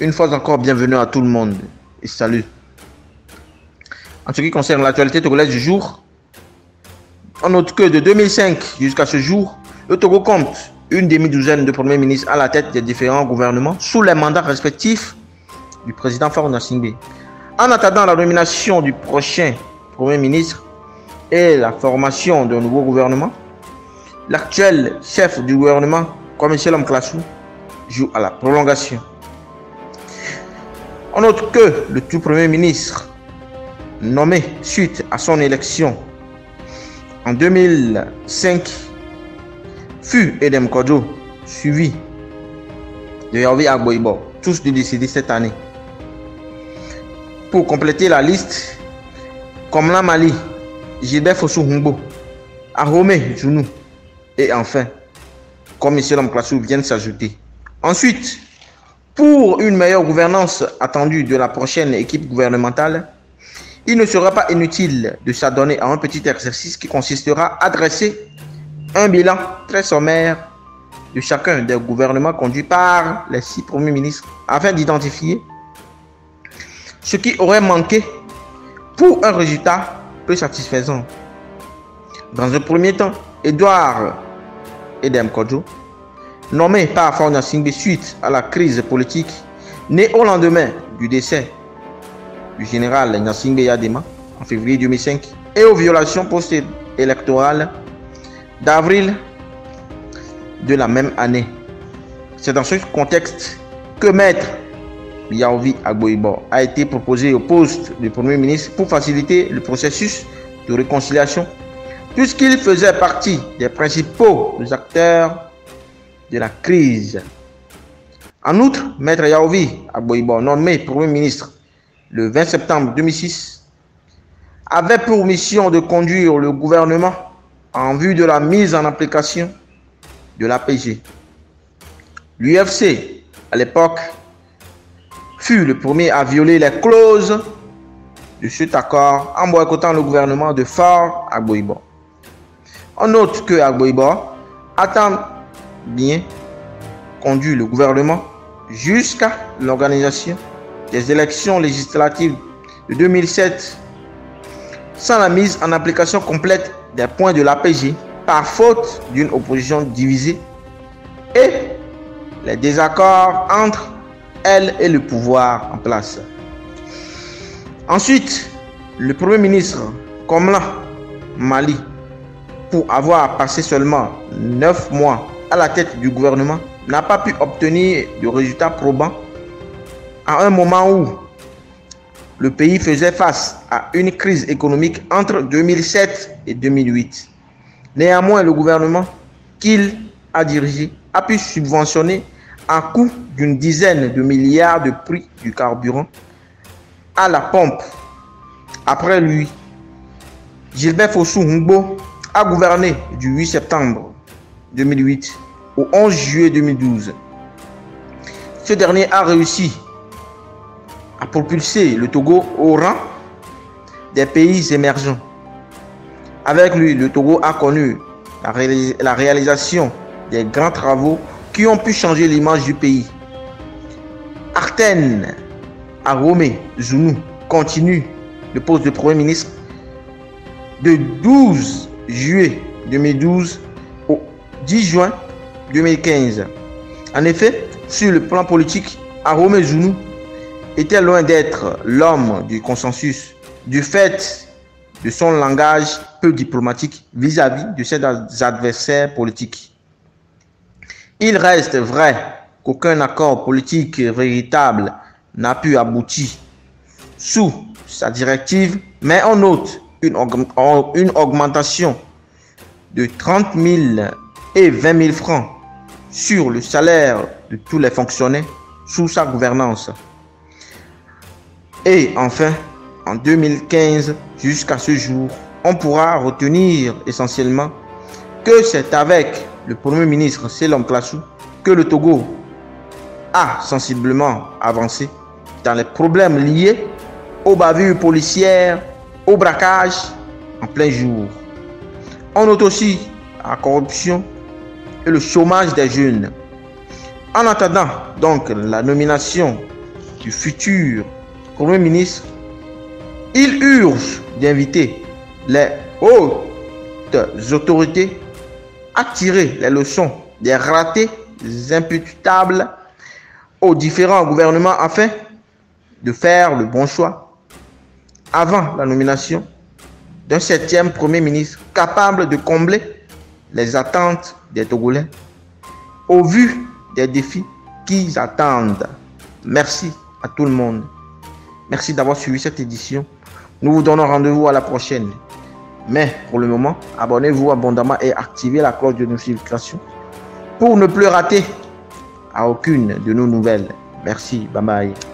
Une fois encore, bienvenue à tout le monde et salut. En ce qui concerne l'actualité togolaise du jour, on note que de 2005 jusqu'à ce jour, le Togo compte une demi-douzaine de premiers ministres à la tête des différents gouvernements sous les mandats respectifs du président Faure Gnassingbé. En attendant la nomination du prochain premier ministre et la formation d'un nouveau gouvernement, l'actuel chef du gouvernement, comme Selim Klassou, joue à la prolongation. On note que le tout premier ministre nommé suite à son élection en 2005 fut Edem Kodjo, suivi de Yahweh Agboibo, tous deux décédés cette année. Pour compléter la liste, Komla Mali, Gilbert Fossou Humbo, Ahome Jounou et enfin, comme Selim Klassou viennent s'ajouter. Ensuite, pour une meilleure gouvernance attendue de la prochaine équipe gouvernementale, il ne sera pas inutile de s'adonner à un petit exercice qui consistera à dresser un bilan très sommaire de chacun des gouvernements conduits par les 6 premiers ministres afin d'identifier ce qui aurait manqué pour un résultat peu satisfaisant. Dans un premier temps, Edouard Edem Kodjo, nommé par Faure Gnassingbé suite à la crise politique née au lendemain du décès du général Gnassingbé Yadema en février 2005 et aux violations post-électorales d'avril de la même année. C'est dans ce contexte que Maître Yahweh Agboibo a été proposé au poste de Premier ministre pour faciliter le processus de réconciliation, puisqu'il faisait partie des principaux acteurs de la crise. En outre, Maître Yahweh Agboibo, nommé Premier ministre le 20 septembre 2006, avait pour mission de conduire le gouvernement en vue de la mise en application de l'APG. L'UFC, à l'époque, fut le premier à violer les clauses de cet accord en boycottant le gouvernement de Faure Agboibo. On note que Agboibo attend bien conduit le gouvernement jusqu'à l'organisation des élections législatives de 2007 sans la mise en application complète des points de l'APG par faute d'une opposition divisée et les désaccords entre elle et le pouvoir en place. Ensuite, le Premier ministre Komla Mali, pour avoir passé seulement 9 mois à la tête du gouvernement, n'a pas pu obtenir de résultats probants à un moment où le pays faisait face à une crise économique entre 2007 et 2008. Néanmoins, le gouvernement qu'il a dirigé a pu subventionner à coût d'une dizaine de milliards de prix du carburant à la pompe. Après lui, Gilbert Fossou Humbo a gouverné du 8 septembre 2008 au 11 juillet 2012. Ce dernier a réussi à propulser le Togo au rang des pays émergents. Avec lui, le Togo a connu la réalisation des grands travaux qui ont pu changer l'image du pays. Arten Ahome Jounou continue le poste de Premier ministre de 12 juillet 2012 au 10 juin 2015. En effet, sur le plan politique, Ahome Jounou était loin d'être l'homme du consensus du fait de son langage peu diplomatique vis-à-vis de ses adversaires politiques. Il reste vrai qu'aucun accord politique véritable n'a pu aboutir sous sa directive, mais on note une augmentation de 30 000 et 20 000 francs sur le salaire de tous les fonctionnaires sous sa gouvernance. Et enfin, en 2015 jusqu'à ce jour, on pourra retenir essentiellement que c'est avec le Premier ministre Selim Klassou que le Togo a sensiblement avancé dans les problèmes liés aux bavures policières, au braquage en plein jour. On note aussi la corruption et le chômage des jeunes. En attendant donc la nomination du futur Premier ministre, il urge d'inviter les hautes autorités à tirer les leçons des ratés imputables aux différents gouvernements afin de faire le bon choix avant la nomination d'un 7e Premier ministre capable de combler les attentes des Togolais au vu des défis qu'ils attendent. Merci à tout le monde. Merci d'avoir suivi cette édition. Nous vous donnons rendez-vous à la prochaine. Mais pour le moment, abonnez-vous abondamment et activez la cloche de notification pour ne plus rater à aucune de nos nouvelles. Merci. Bye bye.